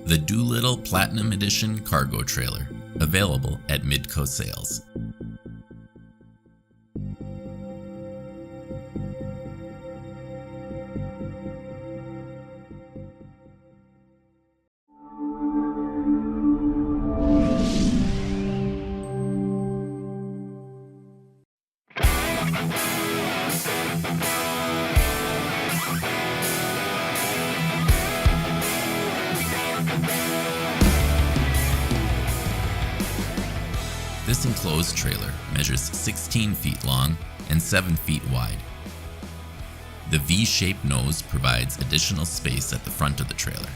The Doolittle Platinum Edition Cargo Trailer, available at Midco Sales. This enclosed trailer measures 16 feet long and 7 feet wide. The V-shaped nose provides additional space at the front of the trailer.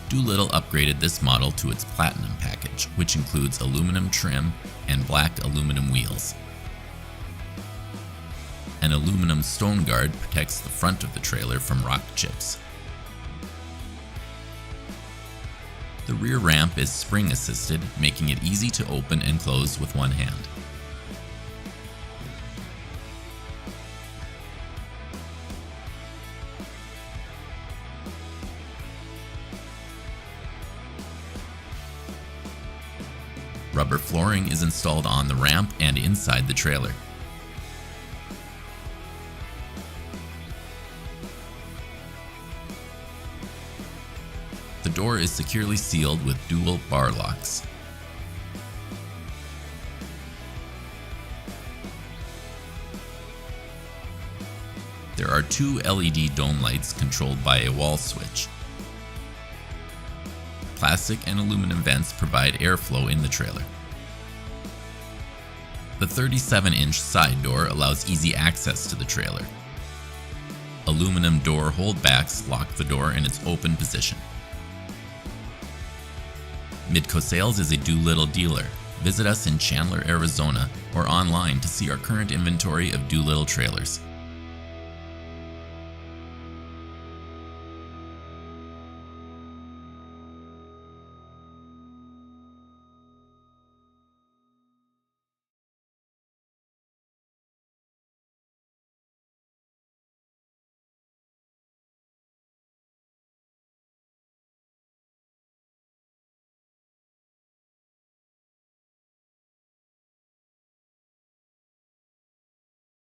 Doolittle upgraded this model to its Platinum package, which includes aluminum trim and black aluminum wheels. An aluminum stone guard protects the front of the trailer from rock chips. The rear ramp is spring assisted, making it easy to open and close with one hand. Rubber flooring is installed on the ramp and inside the trailer. The door is securely sealed with dual bar locks. There are two LED dome lights controlled by a wall switch. Plastic and aluminum vents provide airflow in the trailer. The 37-inch side door allows easy access to the trailer. Aluminum door holdbacks lock the door in its open position. Midco Sales is a Doolittle dealer. Visit us in Chandler, Arizona, or online to see our current inventory of Doolittle trailers.